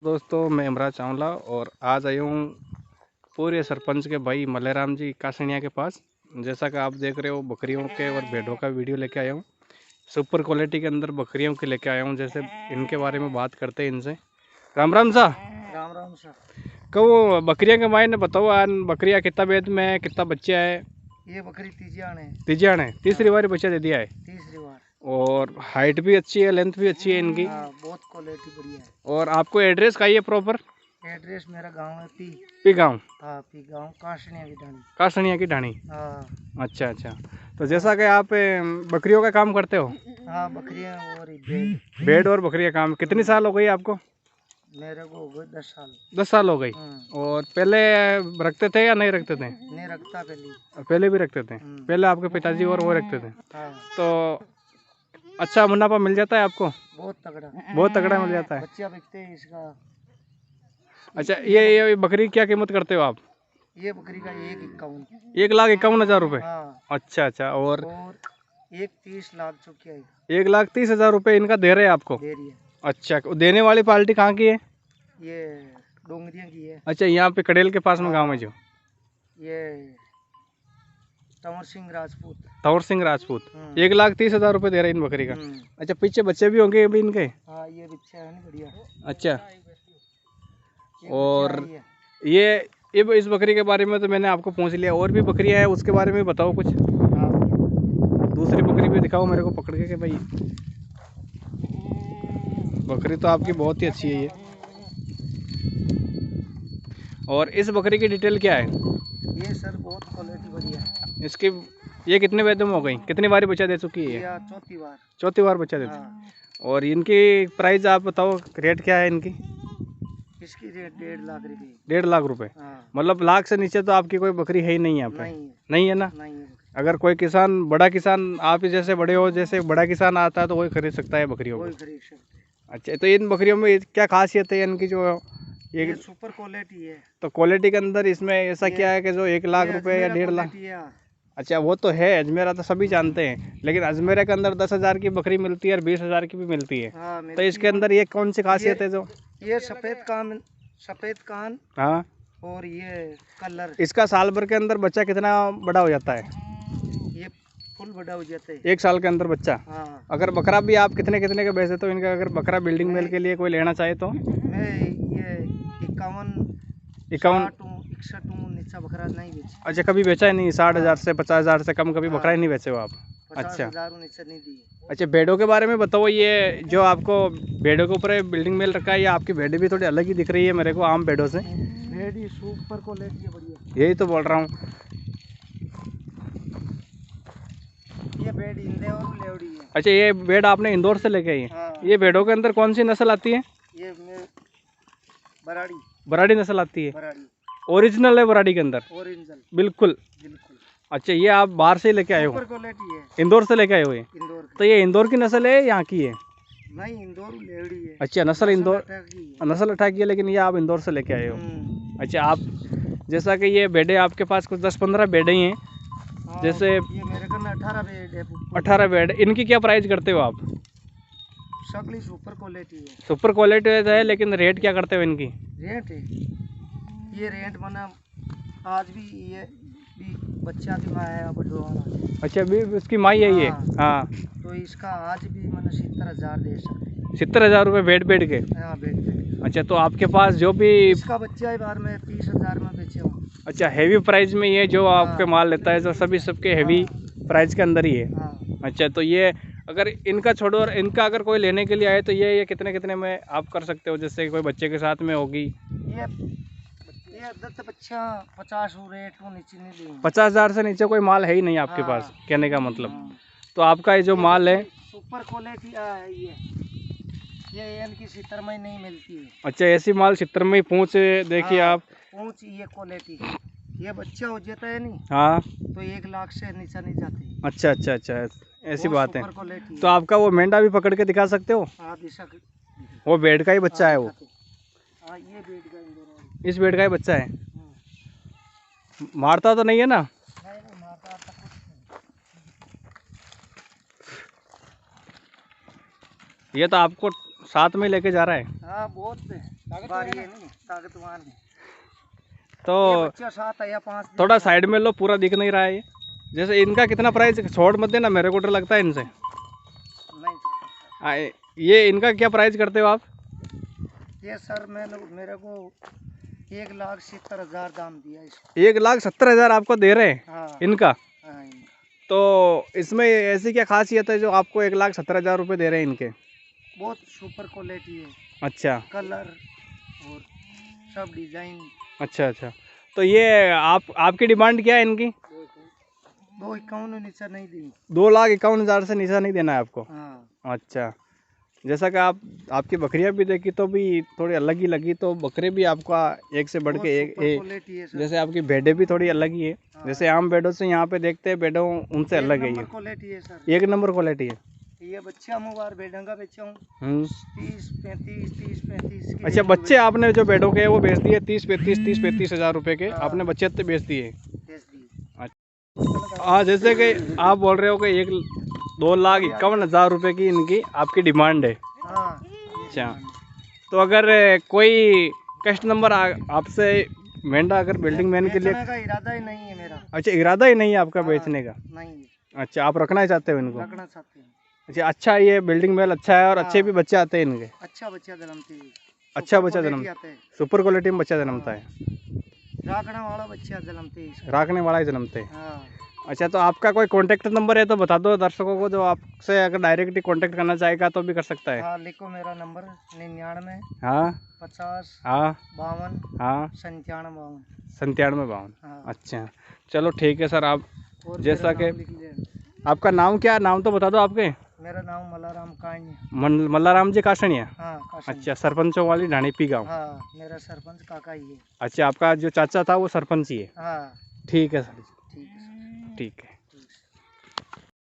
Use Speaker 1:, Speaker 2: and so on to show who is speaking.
Speaker 1: दोस्तों, मैं इमरान चावला और आज आया हूँ पूरे सरपंच के भाई मलेराम जी कासनिया के पास। जैसा कि आप देख रहे हो, बकरियों के और भेड़ों का वीडियो लेके आया हूँ। सुपर क्वालिटी के अंदर बकरियों के लेके आया हूँ। जैसे इनके बारे में बात करते हैं इनसे। राम राम सा।
Speaker 2: राम राम सा।
Speaker 1: कहो बकरियाँ के मायने बताओ, आन बकरियाँ कितना बेद में है, कितना बच्चा है?
Speaker 2: ये बकरी तीजियान है।
Speaker 1: तीजियान है, तीसरी बार बच्चा दे दिया है।
Speaker 2: तीसरी बार।
Speaker 1: और हाइट भी अच्छी है, लेंथ भी अच्छी है इनकी।
Speaker 2: बहुत क्वालिटी बढ़िया है।
Speaker 1: और आपको एड्रेस का ये प्रॉपर?
Speaker 2: एड्रेस मेरा गांव है
Speaker 1: पी गाँव।
Speaker 2: हाँ, पी गांव कासनिया की ढाणी।
Speaker 1: कासनिया की ढाणी।
Speaker 2: हाँ।
Speaker 1: अच्छा अच्छा। तो जैसा कि आप बकरियों का काम करते हो?
Speaker 2: हाँ, बकरियां और
Speaker 1: भेड़ और बकरियां काम कितनी साल हो गई आपको?
Speaker 2: मेरे को हो गए 10 साल।
Speaker 1: 10 साल हो गई। और पहले रखते थे या नहीं रखते थे?
Speaker 2: नहीं रखता
Speaker 1: पहले भी रखते थे। पहले आपके पिताजी और वो रखते थे।
Speaker 2: हाँ।
Speaker 1: तो अच्छा मुनाफा मिल जाता है आपको? बहुत तगड़ा मिल जाता है।
Speaker 2: बच्चा बिकते हैं इसका।
Speaker 1: अच्छा, ये बकरी क्या कीमत करते हो आप?
Speaker 2: ये बकरी का 1,51।
Speaker 1: 1,51,000 रुपये।
Speaker 2: हाँ।
Speaker 1: अच्छा अच्छा। और
Speaker 2: 1,30 लाख चुकी है।
Speaker 1: 1,30,000 रुपये इनका दे रहे हैं आपको?
Speaker 2: दे रही है।
Speaker 1: अच्छा, देने वाली पार्टी कहाँ की है?
Speaker 2: ये डोंगरिया की है।
Speaker 1: अच्छा, यहाँ पे कड़ेल के पास में गाँव है जो?
Speaker 2: ये तंवर सिंह राजपूत।
Speaker 1: तंवर सिंह राजपूत। 1,30,000 रुपये दे रहे हैं इन बकरी का। अच्छा, पीछे बच्चे भी होंगे अभी इनके?
Speaker 2: हाँ, ये बच्चा है ना बढ़िया।
Speaker 1: अच्छा। और ये इस बकरी के बारे में तो मैंने आपको पूछ लिया, और भी बकरियां हैं उसके बारे में बताओ कुछ।
Speaker 2: हाँ।
Speaker 1: दूसरी बकरी भी दिखाओ मेरे को पकड़ के भाई। बकरी तो आपकी बहुत ही अच्छी है ये। और इस बकरी की डिटेल क्या है?
Speaker 2: ये सर बहुत क्वालिटी बढ़िया है।
Speaker 1: इसकी ये कितने वैद्य में हो गई, कितनी बार बच्चा दे चुकी है?
Speaker 2: चौथी बार।
Speaker 1: चौथी बार बच्चा दे चुकी। और इनकी प्राइस आप बताओ, रेट क्या है इनकी?
Speaker 2: इसकी रेट 1.5 लाख रुपए।
Speaker 1: 1.5 लाख रुपए। मतलब लाख से नीचे तो आपकी कोई बकरी है ही नहीं यहाँ पे? नहीं है ना? नहीं है। अगर कोई किसान, बड़ा किसान, आप जैसे बड़े हो, जैसे बड़ा किसान आता है तो वही खरीद सकता है बकरियों को? अच्छा, तो इन बकरियों में क्या खासियत है इनकी जो
Speaker 2: ये सुपर क्वालिटी है?
Speaker 1: तो क्वालिटी के अंदर इसमें ऐसा क्या है कि जो 1 लाख रुपए या 1.5 लाख? अच्छा, वो तो है, अजमेरा तो सभी जानते हैं, लेकिन अजमेरा के अंदर 10,000 की बकरी मिलती है और 20,000 की भी मिलती है। तो इसके अंदर ये कौन सी खासियत है जो?
Speaker 2: ये सफेद कान।
Speaker 1: हाँ।
Speaker 2: और ये कलर।
Speaker 1: इसका साल भर के अंदर बच्चा कितना बड़ा हो जाता है?
Speaker 2: ये फुल बड़ा हो जाता है
Speaker 1: 1 साल के अंदर बच्चा। हाँ। अगर बकरा भी आप कितने कितने का बेच देते हो इनका? अगर बकरा बिल्डिंग मेल के लिए कोई लेना चाहे तो?
Speaker 2: मैं ये 51 नीचा बकरा नहीं बेचा।
Speaker 1: अच्छा, कभी बेचा ही नहीं? 60,000 से 50,000 से कम कभी बकरा ही नहीं बेचे हो आप? अच्छा।
Speaker 2: 50,000 नीचे नहीं दिए।
Speaker 1: अच्छा, भेड़ों के बारे में बताओ। ये जो आपको भेड़ों के ऊपर बिल्डिंग मेल रखा है, ये आपकी भेड़ें भी थोड़ी अलग ही दिख रही है मेरे को आम भेड़ों से।
Speaker 2: भेड़ी सुपर क्वालिटी है बढ़िया।
Speaker 1: यही तो बोल रहा हूँ।
Speaker 2: ये भेड़ इंदौर और लेवड़ी है।
Speaker 1: अच्छा, ये भेड़ आपने इंदौर से लेके आई है?
Speaker 2: हाँ।
Speaker 1: ये भेड़ों के अंदर कौन सी नस्ल आती है?
Speaker 2: ये बराड़ी।
Speaker 1: बराड़ी नस्ल आती है?
Speaker 2: बराड़ी
Speaker 1: ओरिजिनल है बराड़ी के अंदर?
Speaker 2: ओरिजिनल
Speaker 1: बिल्कुल। अच्छा, ये आप बाहर से लेके आए हो?
Speaker 2: सुपर क्वालिटी है।
Speaker 1: इंदौर से लेके आए हो ये?
Speaker 2: इंदौर। तो
Speaker 1: ये इंदौर की नस्ल है, यहाँ की है?
Speaker 2: नहीं, इंदौर लेवड़ी है।
Speaker 1: अच्छा, नस्ल इंदौर, नस्ल अटैक की है, लेकिन ये आप इंदौर से लेके आए हो। अच्छा, आप जैसा कि ये भेड़े आपके पास कुछ 10-15 भेड़े ही हैं। जैसे
Speaker 2: ये मेरे को 18 बेड है।
Speaker 1: 18 भेड़। इनकी क्या प्राइस करते हो आप?
Speaker 2: सगली सुपर क्वालिटी है।
Speaker 1: सुपर क्वालिटी है, लेकिन रेट क्या करते हो इनकी?
Speaker 2: रेट है ये रेट बना आज भी ये भी बच्चा भी माँ है बढ़वाना।
Speaker 1: अच्छा, भी उसकी माई है ये? हाँ।
Speaker 2: तो इसका आज भी मैंने 70,000 दे सकते।
Speaker 1: 70,000 रुपये बेड के?
Speaker 2: हाँ, बेड।
Speaker 1: अच्छा, तो आपके पास जो भी
Speaker 2: इसका बच्चा है बार में 30,000 में बेचे हूँ।
Speaker 1: अच्छा, हेवी प्राइस में ये जो आपके माल लेता है, जो सभी सबके हेवी प्राइस के अंदर ही है? अच्छा, तो ये अगर इनका छोड़ो और इनका अगर कोई लेने के लिए आए तो ये कितने कितने में आप कर सकते हो? जैसे कोई बच्चे के साथ में होगी
Speaker 2: ये 10 बच्चा 50 रेट नीचे नहीं देंगे।
Speaker 1: 50,000 से नीचे कोई माल है ही नहीं आपके पास, कहने का मतलब। तो आपका ये जो माल है
Speaker 2: सुपर क्वालिटी है ये इनकी 70 में नहीं मिलती है।
Speaker 1: अच्छा, ऐसी माल 70 में ही पूछ देखिए आप।
Speaker 2: पूछ ये क्वालिटी ये बच्चा हो जाता है नहीं?
Speaker 1: हाँ।
Speaker 2: तो 1 लाख से नीचे नहीं जाते।
Speaker 1: अच्छा अच्छा अच्छा, ऐसी बात है। तो आपका वो मेंढा भी पकड़ के दिखा सकते हो? वो भेड़ का ही बच्चा है वो?
Speaker 2: ये भेड़ का
Speaker 1: इस भेड़ का ही बच्चा है? मारता तो नहीं है ना?
Speaker 2: नहीं मारता तो कुछ नहीं।
Speaker 1: ये तो आपको साथ में लेके जा रहा है?
Speaker 2: हाँ, बहुत बार ये नहीं ताकतवार है।
Speaker 1: तो
Speaker 2: ये बच्चा 7 या 5
Speaker 1: थोड़ा साइड में लो, पूरा दिख नहीं रहा है ये। जैसे इनका कितना प्राइस, छोड़ मत देना, मेरे को डर लगता है इनसे।
Speaker 2: नहीं सर।
Speaker 1: ये इनका क्या प्राइस करते हो आप?
Speaker 2: ये सर मेरे को 1,70,000 दाम दिया इसको।
Speaker 1: 1,70,000 आपको दे रहे हैं
Speaker 2: हाँ
Speaker 1: इनका?
Speaker 2: हाँ
Speaker 1: तो इसमें ऐसी क्या खासियत है जो आपको 1,70,000 रुपये दे रहे हैं इनके?
Speaker 2: बहुत सुपर क्वालिटी है,
Speaker 1: अच्छा
Speaker 2: कलर और सब डिजाइन।
Speaker 1: अच्छा अच्छा। तो ये आपकी डिमांड क्या है इनकी?
Speaker 2: 2,51 नीचे नहीं दी।
Speaker 1: 2,51,000 से नीचा नहीं देना है आपको?
Speaker 2: हाँ
Speaker 1: अच्छा। जैसा कि आपकी बकरियां भी देखी तो भी थोड़ी अलग ही लगी, तो बकरे भी आपका एक से बढ़ के एक
Speaker 2: क्वालिटी है सर।
Speaker 1: जैसे आपकी भेड़ें भी थोड़ी अलग ही है।
Speaker 2: हाँ।
Speaker 1: जैसे आम भेड़ों से यहाँ पे देखते हैं, भेड़ों उनसे अलग है। ये
Speaker 2: क्वालिटी है सर,
Speaker 1: 1 नंबर क्वालिटी है।
Speaker 2: ये बच्चा मुबार बेडंगा बेचा हूँ 30-35 की।
Speaker 1: अच्छा, बच्चे आपने जो भेड़ों के वो बेच दिए 30-35 हज़ार रुपए के? आपने बच्चे तो बेच दिए? हाँ, जैसे कि आप बोल रहे हो कि 2,51,000 रुपये की इनकी आपकी डिमांड है।
Speaker 2: हाँ।
Speaker 1: अच्छा, तो अगर कोई कस्टमर आपसे मेंढा अगर बिल्डिंग मैन के लिए,
Speaker 2: का इरादा ही नहीं है मेरा।
Speaker 1: अच्छा, इरादा ही नहीं है आपका बेचने का?
Speaker 2: नहीं है।
Speaker 1: अच्छा, आप रखना ही चाहते हो इनको?
Speaker 2: रखना चाहते हैं।
Speaker 1: अच्छा, अच्छा, ये बिल्डिंग मेल अच्छा है और अच्छे भी बच्चे आते हैं इनके?
Speaker 2: अच्छा बच्चा जन्मते हैं।
Speaker 1: अच्छा बच्चा जन्म, सुपर क्वालिटी में बच्चा जन्मता है।
Speaker 2: राखने वाला बच्चा जन्मते हैं।
Speaker 1: राखने वाला ही जन्मते हैं।
Speaker 2: हाँ।
Speaker 1: अच्छा, तो आपका कोई कॉन्टेक्ट नंबर है तो बता दो दर्शकों को, जो आपसे अगर डायरेक्टली कॉन्टेक्ट करना चाहेगा तो भी कर सकता है।
Speaker 2: हाँ, लिखो मेरा नंबर 99
Speaker 1: हाँ
Speaker 2: 50
Speaker 1: हाँ
Speaker 2: 52
Speaker 1: हाँ
Speaker 2: 97
Speaker 1: 9752।
Speaker 2: हाँ।
Speaker 1: अच्छा, चलो ठीक है सर। आप
Speaker 2: और
Speaker 1: जैसा
Speaker 2: मेरा
Speaker 1: कि
Speaker 2: नाम लिख लेना।
Speaker 1: आपका नाम क्या, नाम तो बता दो आपके।
Speaker 2: मेरा नाम मल्लाराम कांड।
Speaker 1: मल्लाराम जी कासनिया?
Speaker 2: हाँ कासनिया।
Speaker 1: अच्छा, सरपंचों वाली ढाणीपी गाँव?
Speaker 2: हाँ, मेरा सरपंच काका ही है।
Speaker 1: अच्छा, आपका जो चाचा था वो सरपंच ही है?
Speaker 2: हाँ
Speaker 1: ठीक है सर,
Speaker 2: ठीक है।
Speaker 1: ठीक है।